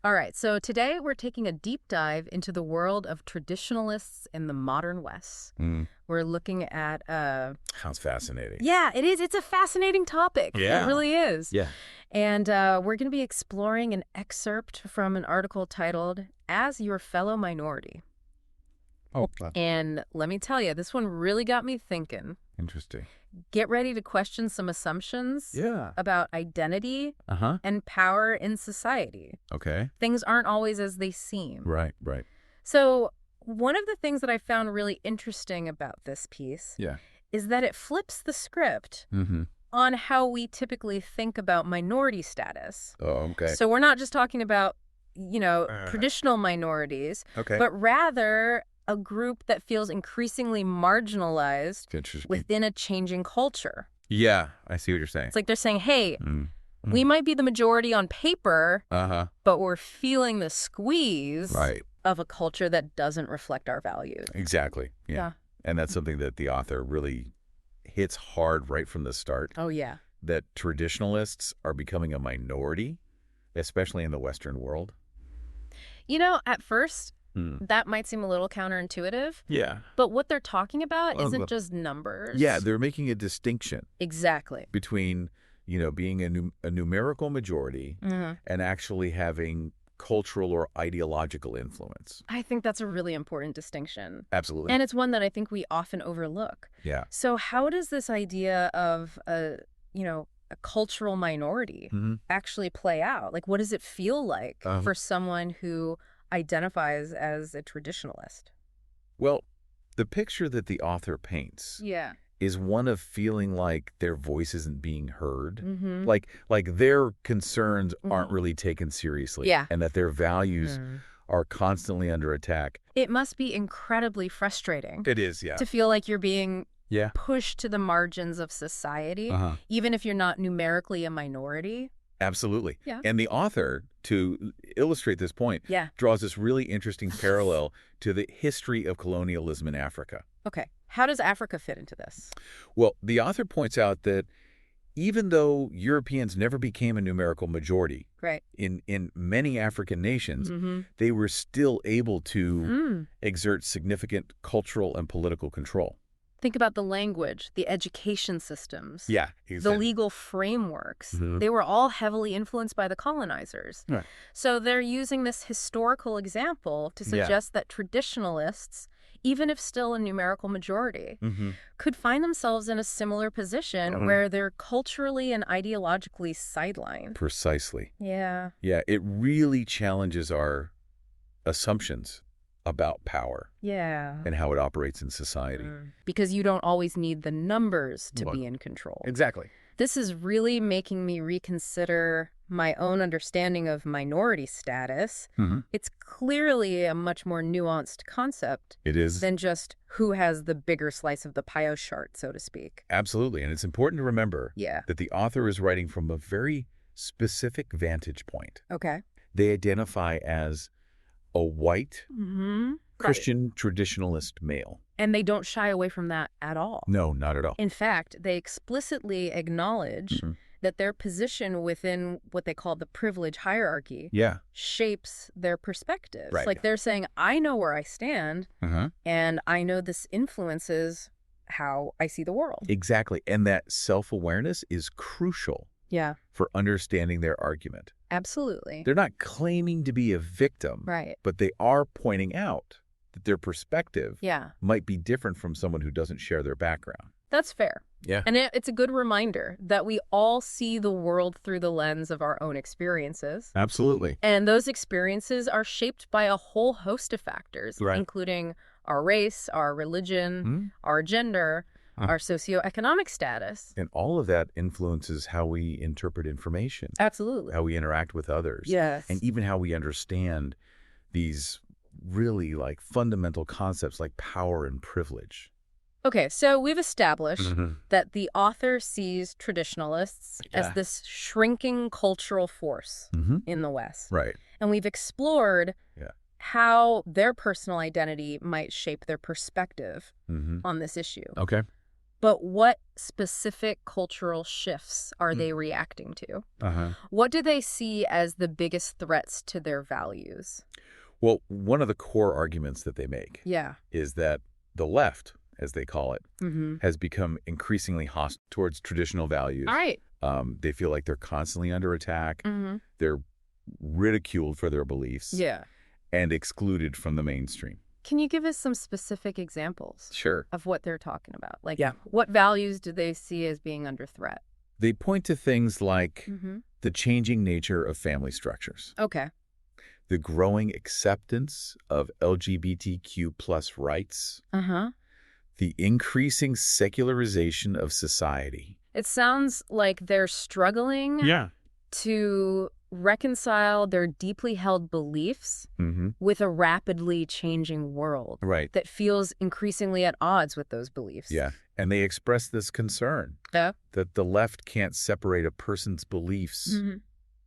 All right, so today we're taking a deep dive into the world of traditionalists in the modern West. Mm, We're looking at, sounds fascinating. yeah, it is. It's a fascinating topic. It Yeah. really is. Yeah. And we're going to be exploring an excerpt from an article titled, As Your Fellow Minority. Oh, And let me tell you, this one really got me thinking. interesting. Get ready to question some assumptions Yeah. about identity Uh-huh. and power in society. Okay. Things aren't always as they seem. Right, right. So, one of the things that I found really interesting about this piece Yeah. is that it flips the script Mm-hmm. on how we typically think about minority status. Oh, okay. So, we're not just talking about, Uh, traditional minorities, Okay. but rather a group that feels increasingly marginalized Interesting. within a changing culture. Yeah, I see what you're saying. It's like they're saying, hey, Mm. we might be the majority on paper, Uh-huh. but we're feeling the squeeze Right. of a culture that doesn't reflect our values. Exactly. Yeah. Yeah. And that's something that the author really hits hard right from the start, Oh, yeah. that traditionalists are becoming a minority, especially in the Western world. At first, Mm. that might seem a little counterintuitive, Yeah. but what they're talking about Well, isn't just numbers. Yeah, they're making a distinction Exactly. between, being a numerical majority Mhm. and actually having cultural or ideological influence. I think that's a really important distinction. Absolutely. And it's one that I think we often overlook. Yeah. So how does this idea of a cultural minority Mm-hmm. actually play out? Like, what does it feel like Uh-huh. for someone who identifies as a traditionalist? Well, the picture that the author paints Yeah. is one of feeling like their voice isn't being heard. Mm-hmm. Like their concerns aren't really taken seriously. Yeah. And that their values are constantly under attack. It must be incredibly frustrating It is, yeah. to feel like you're being Yeah. pushed to the margins of society, Uh-huh. even if you're not numerically a minority. Absolutely. Yeah. And the author, to illustrate this point, Yeah. draws this really interesting parallel to the history of colonialism in Africa. Okay. How does Africa fit into this? Well, the author points out that even though Europeans never became a numerical majority Right. in many African nations, Mm-hmm. they were still able to exert significant cultural and political control. Think about the language, the education systems, Yeah, the legal frameworks. Mhm. They were all heavily influenced by the colonizers. Right. So they're using this historical example to Yeah. suggest that traditionalists, even if still a numerical majority, Mm-hmm. could find themselves in a similar position where they're culturally and ideologically sidelined. Precisely. Yeah. Yeah, it really challenges our assumptions about power Yeah. and how it operates in society. Because you don't always need the numbers to Look, be in control. Exactly. This is really making me reconsider my own understanding of minority status. Mm-hmm. It's clearly a much more nuanced concept It is. than just who has the bigger slice of the pie chart, so to speak. Absolutely. And it's important to remember Yeah. that the author is writing from a very specific vantage point. Okay. They identify as a white Mm-hmm. Christian traditionalist male. And they don't shy away from that at all. No, not at all. In fact, they explicitly acknowledge Mhm. that their position within what they call the privilege hierarchy Yeah. shapes their perspectives. Right. Like they're saying, I know where I stand, Uh-huh. and I know this influences how I see the world. Exactly. And that self-awareness is crucial Yeah, for understanding their argument. absolutely. They're not claiming to be a victim, Right. but they are pointing out that their perspective Yeah, might be different from someone who doesn't share their background. that's fair. Yeah. And it's a good reminder that we all see the world through the lens of our own experiences. Absolutely. And those experiences are shaped by a whole host of factors, Right. including our race, our religion, Hmm? our gender, our socioeconomic status. And all of that influences how we interpret information, Absolutely. how we interact with others, Yes. and even how we understand these really fundamental concepts like power and privilege. Okay, so we've established Mhm. that the author sees traditionalists as Yeah. this shrinking cultural force Mm-hmm. in the West. Right. And we've explored Yeah. how their personal identity might shape their perspective Mm-hmm. on this issue. Okay. But what specific cultural shifts are Mm. they reacting to? Uh-huh. What do they see as the biggest threats to their values? Well, one of the core arguments that they make Yeah. is that the left, as they call it, Mm-hmm. has become increasingly hostile towards traditional values. All right. They feel like they're constantly under attack. Mm-hmm. They're ridiculed for their beliefs Yeah. and excluded from the mainstream. Can you give us some specific examples Sure. of what they're talking about? Like, Yeah. what values do they see as being under threat? They point to things like Mm-hmm. the changing nature of family structures, Okay. the growing acceptance of LGBTQ plus rights, Uh-huh. the increasing secularization of society. It sounds like they're struggling to reconcile their deeply held beliefs Mm-hmm. with a rapidly changing world Right. that feels increasingly at odds with those beliefs. Yeah. And they express this concern Yeah. that the left can't separate a person's beliefs Mm-hmm.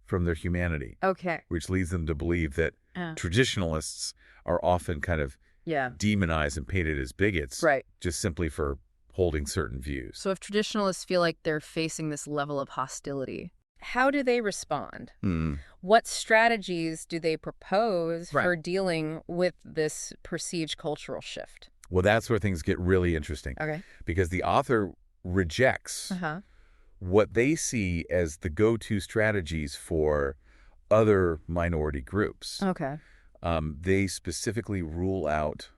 from their humanity, Okay. which leads them to believe that traditionalists are often kind of Yeah. demonized and painted as bigots Right. just simply for holding certain views. So if traditionalists feel like they're facing this level of hostility, how do they respond? Hmm. What strategies do they propose Right. for dealing with this perceived cultural shift? Well, that's where things get really interesting Okay. because the author rejects Uh-huh. what they see as the go-to strategies for other minority groups. Okay. They specifically rule out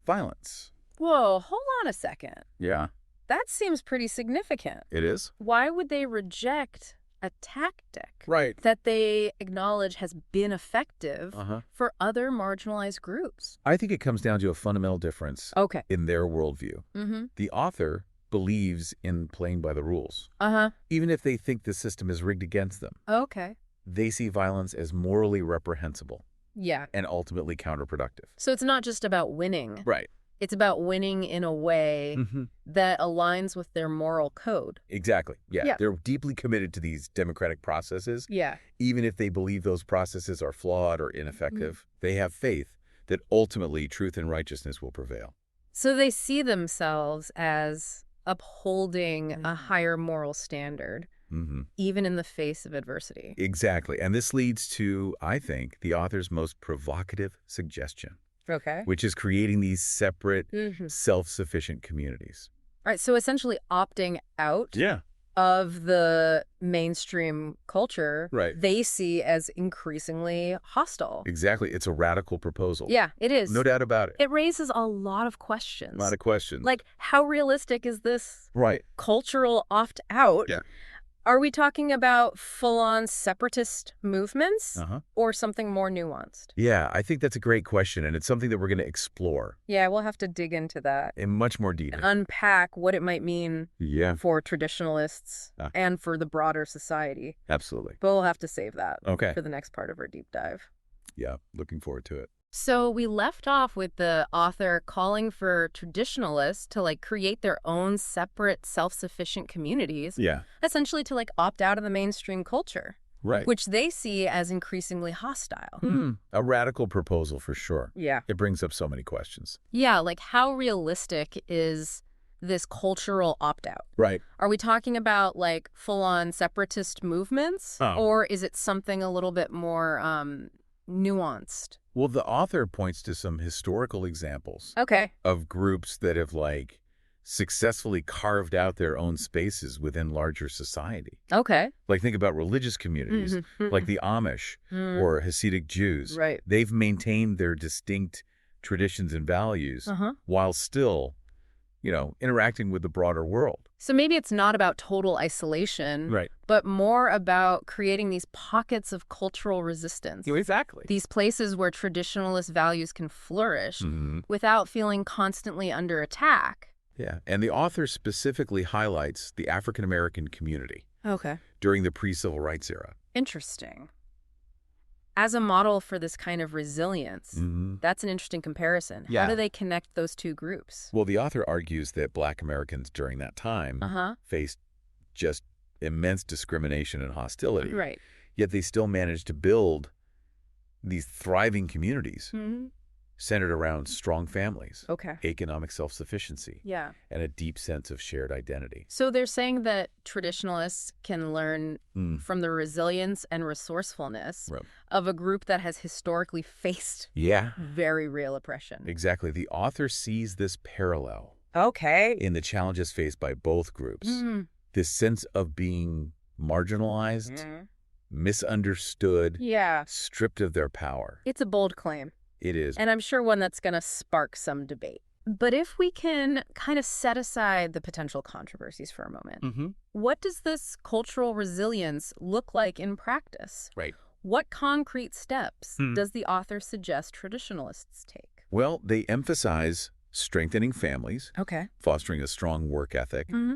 violence. Whoa, hold on a second. Yeah, That seems pretty significant. it is. Why would they reject a tactic Right. that they acknowledge has been effective Uh-huh. for other marginalized groups? I think it comes down to a fundamental difference Okay. in their worldview. Mm-hmm. The author believes in playing by the rules. Uh-huh. Even if they think the system is rigged against them, Okay. they see violence as morally reprehensible Yeah. and ultimately counterproductive. So it's not just about winning. Right. It's about winning in a way Mm-hmm. that aligns with their moral code. Exactly. Yeah. Yeah. They're deeply committed to these democratic processes. Yeah. Even if they believe those processes are flawed or ineffective, they have faith that ultimately truth and righteousness will prevail. So they see themselves as upholding a higher moral standard, Mm-hmm. even in the face of adversity. Exactly. And this leads to, I think, the author's most provocative suggestion, Okay. which is creating these separate, Mm-hmm. self-sufficient communities. All right. So essentially opting out Yeah. of the mainstream culture Right. they see as increasingly hostile. Exactly. It's a radical proposal. Yeah, it is. No doubt about it. It raises a lot of questions. A lot of questions. Like, how realistic is this Right. cultural opt-out? Yeah. Are we talking about full-on separatist movements Uh-huh. or something more nuanced? Yeah, I think that's a great question, and it's something that we're going to explore Yeah, we'll have to dig into that in much more and detail. unpack what it might mean Yeah, for traditionalists Ah. and for the broader society. absolutely. But we'll have to save that Okay. for the next part of our deep dive. Yeah, looking forward to it. So we left off with the author calling for traditionalists to create their own separate self-sufficient communities, Yeah, essentially to opt out of the mainstream culture, right. which they see as increasingly hostile. A radical proposal for sure. Yeah. It brings up so many questions. Yeah, how realistic is this cultural opt-out? Right. Are we talking about full-on separatist movements? Oh. Or is it something a little bit more nuanced? Well, the author points to some historical examples Okay. of groups that have successfully carved out their own spaces within larger society. Okay. Think about religious communities, Mhm. like the Amish or Hasidic Jews. Right. They've maintained their distinct traditions and values Uh-huh. while still, interacting with the broader world. So maybe it's not about total isolation, Right. but more about creating these pockets of cultural resistance. Exactly. These places where traditionalist values can flourish Mm-hmm. without feeling constantly under attack. Yeah. And the author specifically highlights the African American community Okay. during the pre-civil rights era. Interesting. As a model for this kind of resilience, Mm-hmm. that's an interesting comparison. Yeah. How do they connect those two groups? Well, the author argues that Black Americans during that time Uh-huh. faced just immense discrimination and hostility. Right. Yet they still managed to build these thriving communities Mm-hmm. centered around strong families, Okay. economic self-sufficiency, Yeah. and a deep sense of shared identity. So they're saying that traditionalists can learn Mm, from the resilience and resourcefulness right. of a group that has historically faced Yeah, very real oppression. exactly. The author sees this parallel Okay. in the challenges faced by both groups. Mm. This sense of being marginalized, Mm. misunderstood, Yeah. stripped of their power. It's a bold claim, It is. and I'm sure one that's going to spark some debate. But if we can kind of set aside the potential controversies for a moment, Mm-hmm. what does this cultural resilience look like in practice? Right. What concrete steps Hmm. does the author suggest traditionalists take? Well, they emphasize strengthening families, Okay. fostering a strong work ethic, Mm-hmm.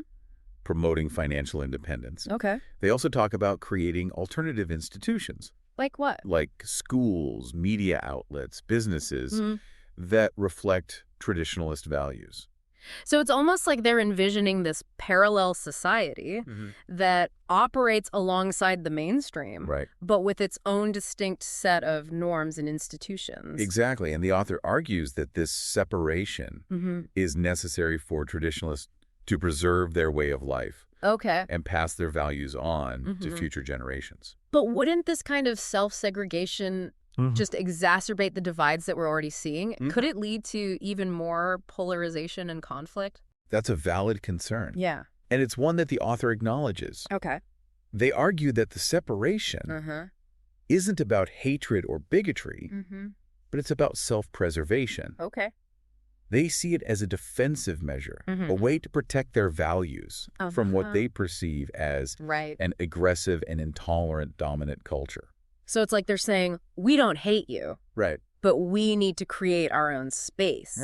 promoting financial independence. Okay. They also talk about creating alternative institutions Like what? like schools, media outlets, businesses Mhm. that reflect traditionalist values. So it's almost like they're envisioning this parallel society that operates alongside the mainstream, Right. but with its own distinct set of norms and institutions. Exactly. And the author argues that this separation Mm-hmm. is necessary for traditionalists to preserve their way of life Okay. and pass their values on to Mhm. future generations. But wouldn't this kind of self-segregation just exacerbate the divides that we're already seeing? Mhm. Could it lead to even more polarization and conflict? That's a valid concern. Yeah. And it's one that the author acknowledges. Okay. They argue that the separation Uh-huh. isn't about hatred or bigotry, Mm-hmm. but it's about self-preservation. Okay. They see it as a defensive measure, a Mhm. way to protect their values from what Uh-huh. they perceive as Right. an aggressive and intolerant dominant culture. So it's like they're saying, we don't hate you, Right. but we need to create our own space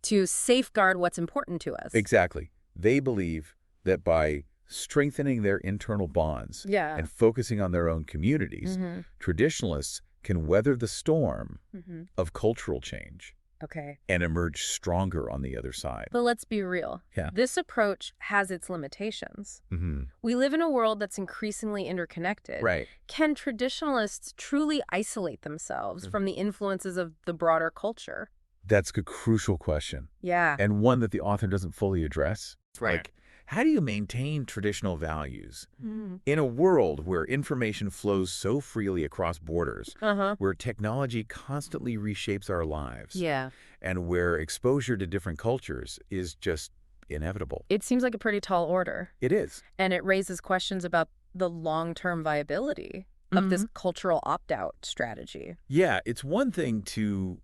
to safeguard what's important to us. Exactly. They believe that by strengthening their internal bonds Yeah. and focusing on their own communities, Mm-hmm. traditionalists can weather the storm Mm-hmm. of cultural change Okay. and emerge stronger on the other side. But let's be real. Yeah. This approach has its limitations. Mm-hmm. We live in a world that's increasingly interconnected. Right. Can traditionalists truly isolate themselves from the influences of the broader culture? That's a crucial question, Yeah. and one that the author doesn't fully address. Right. Like, how do you maintain traditional values Mm. in a world where information flows so freely across borders, Uh-huh. where technology constantly reshapes our lives, Yeah. and where exposure to different cultures is just inevitable? It seems like a pretty tall order. It is. And it raises questions about the long-term viability of this cultural opt-out strategy. Yeah, it's one thing to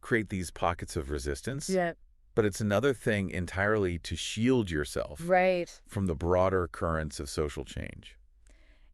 create these pockets of resistance, Yeah. but it's another thing entirely to shield yourself Right. from the broader currents of social change.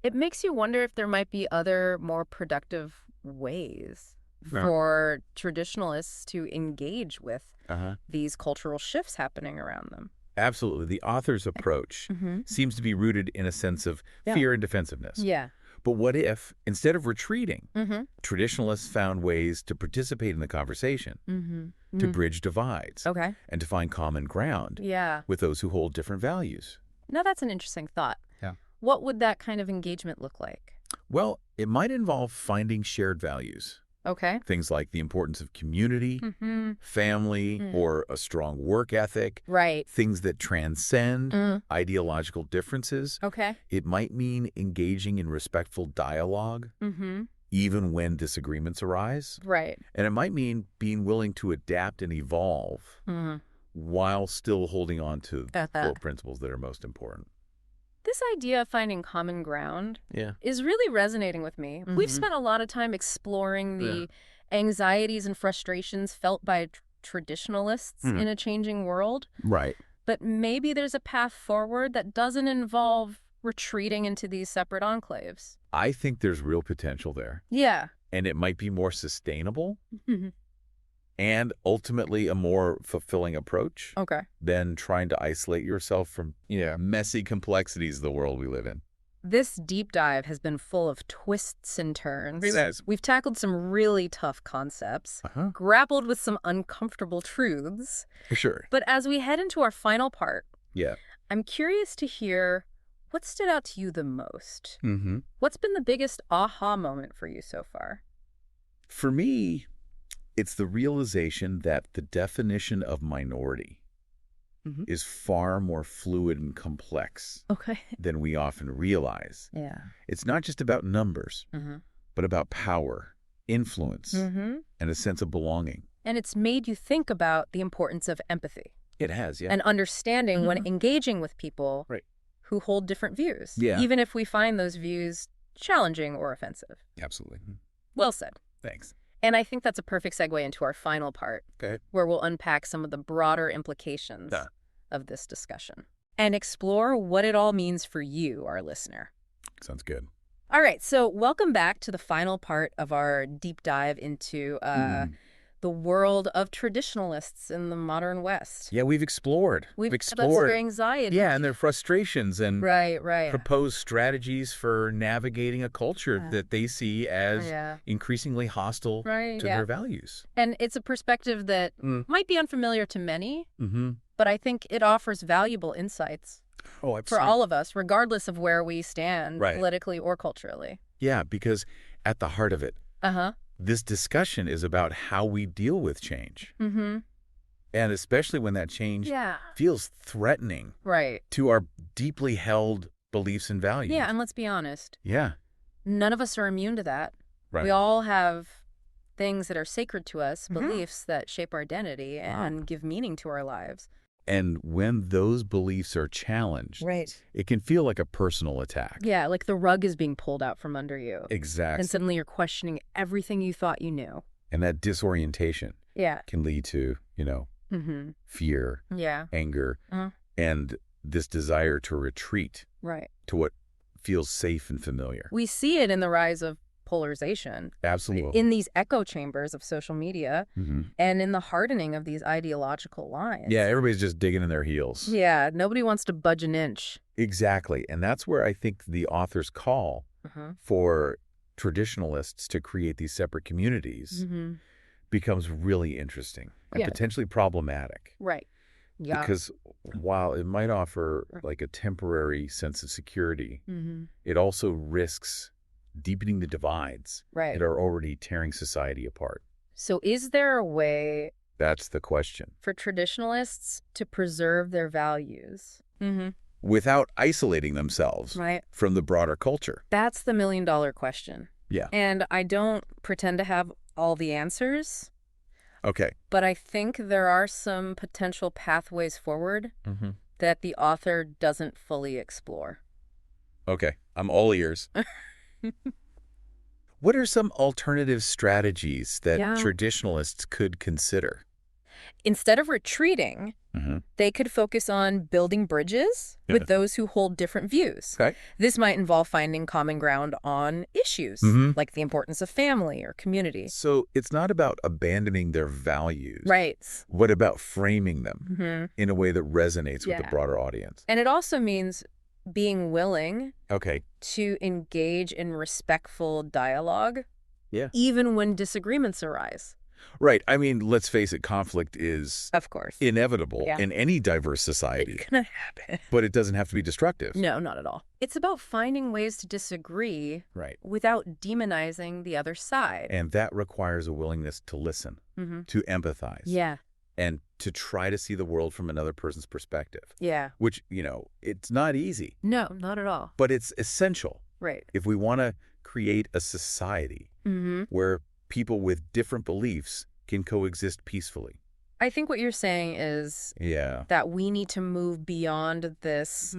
It makes you wonder if there might be other more productive ways Yeah. for traditionalists to engage with Uh-huh. these cultural shifts happening around them. Absolutely. The author's approach Mm-hmm. seems to be rooted in a sense of Yeah. fear and defensiveness. Yeah. But what if, instead of retreating, Mm-hmm. traditionalists found ways to participate in the conversation, Mm-hmm. to bridge divides, Okay. and to find common ground Yeah. with those who hold different values? Now that's an interesting thought. Yeah. What would that kind of engagement look like? Well, it might involve finding shared values, Okay. things like the importance of community, Mm-hmm. family, or a strong work ethic, Right. things that transcend Mm. ideological differences. Okay. It might mean engaging in respectful dialogue, Mm-hmm. even when disagreements arise. Right. And it might mean being willing to adapt and evolve Mm-hmm. while still holding on to core principles that are most important. This idea of finding common ground Yeah. is really resonating with me. We've Mhm. spent a lot of time exploring the anxieties and frustrations felt by traditionalists Mhm. in a changing world, Right. but maybe there's a path forward that doesn't involve retreating into these separate enclaves. I think there's real potential there, Yeah. and it might be more sustainable and ultimately a more fulfilling approach Okay. than trying to isolate yourself from messy complexities of the world we live in. This deep dive has been full of twists and turns. It has. We've tackled some really tough concepts, Uh-huh. grappled with some uncomfortable truths. For sure. But as we head into our final part, Yeah. I'm curious to hear what stood out to you the most. Mm-hmm. What's been the biggest aha moment for you so far? For me, It's the realization that the definition of minority Mhm. is far more fluid and complex Okay. than we often realize. Yeah. It's not just about numbers, Mm-hmm. but about power, influence, Mm-hmm. and a sense of belonging. And it's made you think about the importance of empathy It has, yeah. and understanding when Mhm. engaging with people Right. who hold different views, Yeah. even if we find those views challenging or offensive. Absolutely. Well said. Thanks. And I think that's a perfect segue into our final part, Okay. where we'll unpack some of the broader implications Yeah. of this discussion and explore what it all means for you, our listener. Sounds good. All right, so welcome back to the final part of our deep dive into the world of traditionalists in the modern West. Yeah, we've explored. We've explored their anxiety. Yeah, and their frustrations and Right. proposed strategies for navigating a culture that they see as Yeah. increasingly hostile Right, to yeah. their values. And it's a perspective that might be unfamiliar to many, Mm-hmm. but I think it offers valuable insights Oh, for absolutely. all of us, regardless of where we stand Right. politically or culturally. Yeah, because at the heart of it, Uh-huh. this discussion is about how we deal with change. Mm-hmm. And especially when that change Yeah. feels threatening Right. to our deeply held beliefs and values. Yeah, and let's be honest. Yeah. None of us are immune to that. Right. We all have things that are sacred to us, Mhm. beliefs that shape our identity and give meaning to our lives. And when those beliefs are challenged, Right. it can feel like a personal attack. Yeah, like the rug is being pulled out from under you. Exactly. And suddenly you're questioning everything you thought you knew. And that disorientation Yeah. can lead to, Mm-hmm. fear, Yeah. anger, Uh-huh. and this desire to retreat Right. to what feels safe and familiar. We see it in the rise of polarization, Absolutely. in these echo chambers of social media, Mhm. and in the hardening of these ideological lines. Yeah, everybody's just digging in their heels. Yeah, nobody wants to budge an inch. Exactly. And that's where I think the author's call Uh-huh. for traditionalists to create these separate communities Mm-hmm. becomes really interesting and Yeah. potentially problematic. Right. Yeah. Because while it might offer like a temporary sense of security, Mm-hmm. it also risks deepening the divides Right. that are already tearing society apart. So is there a way That's the question. for traditionalists to preserve their values? Mm-hmm. Without isolating themselves Right. from the broader culture. That's the million-dollar question. Yeah. And I don't pretend to have all the answers, Okay. but I think there are some potential pathways forward Mm-hmm. that the author doesn't fully explore. Okay. I'm all ears. What are some alternative strategies that Yeah. traditionalists could consider? Instead of retreating, Mm-hmm. they could focus on building bridges Yeah. with those who hold different views. Okay. This might involve finding common ground on issues Mhm. like the importance of family or community. So it's not about abandoning their values. Right. What about framing them Mm-hmm. in a way that resonates with the Yeah. broader audience? And it also means being willing Okay. to engage in respectful dialogue, Yeah. even when disagreements arise. Right. I mean, let's face it, conflict is Of course. inevitable Yeah. in any diverse society, It's gonna happen. but it doesn't have to be destructive. No, not at all. It's about finding ways to disagree Right. without demonizing the other side. And that requires a willingness to listen, Mm-hmm. to empathize, Yeah. and to try to see the world from another person's perspective, Yeah. which, it's not easy, No, not at all. but it's essential Right. if we want to create a society Mm-hmm. where people with different beliefs can coexist peacefully. I think what you're saying is Yeah. that we need to move beyond this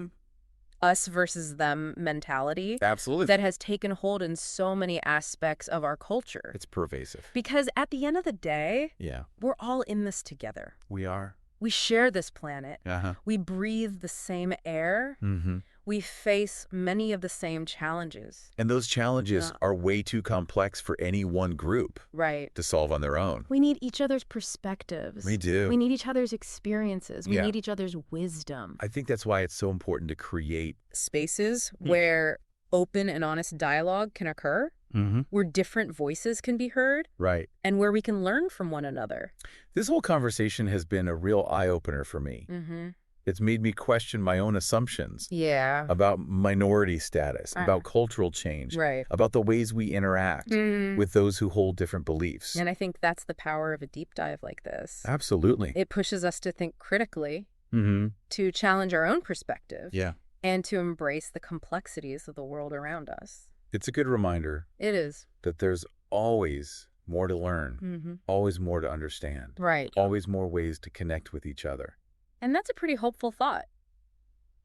us versus them mentality Absolutely. that has taken hold in so many aspects of our culture. It's pervasive. Because at the end of the day, Yeah. we're all in this together. We are. We share this planet. Uh-huh. We breathe the same air. Mm-hmm. We face many of the same challenges. And those challenges Yeah. are way too complex for any one group Right. to solve on their own. We need each other's perspectives. We do. We need each other's experiences. We Yeah. need each other's wisdom. I think that's why it's so important to create. Spaces where open and honest dialogue can occur, Mm-hmm. where different voices can be heard, Right. and where we can learn from one another. This whole conversation has been a real eye-opener for me. Mm-hmm. It's made me question my own assumptions Yeah. about minority status, Uh, about cultural change, Right. about the ways we interact with those who hold different beliefs. And I think that's the power of a deep dive like this. Absolutely. It pushes us to think critically, Mm-hmm. to challenge our own perspective, Yeah. and to embrace the complexities of the world around us. It's a good reminder It is. that there's always more to learn, Mm-hmm. always more to understand, Right. always more ways to connect with each other. And that's a pretty hopeful thought.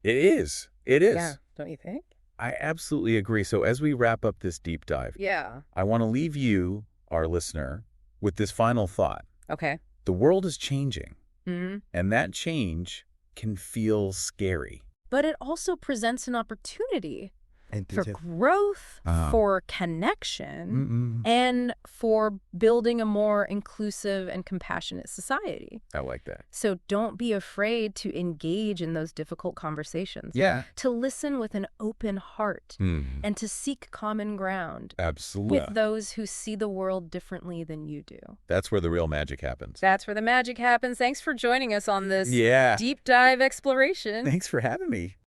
It is. It is. Yeah, don't you think? I absolutely agree. So as we wrap up this deep dive, Yeah. I want to leave you, our listener, with this final thought. Okay. The world is changing, Mm-hmm. and that change can feel scary. But it also presents an opportunity for For growth, for connection, and for building a more inclusive and compassionate society. I like that. So don't be afraid to engage in those difficult conversations, Yeah. to listen with an open heart, and to seek common ground Absolutely. with those who see the world differently than you do. That's where the real magic happens. That's where the magic happens. Thanks for joining us on this Yeah. deep dive exploration. Thanks for having me.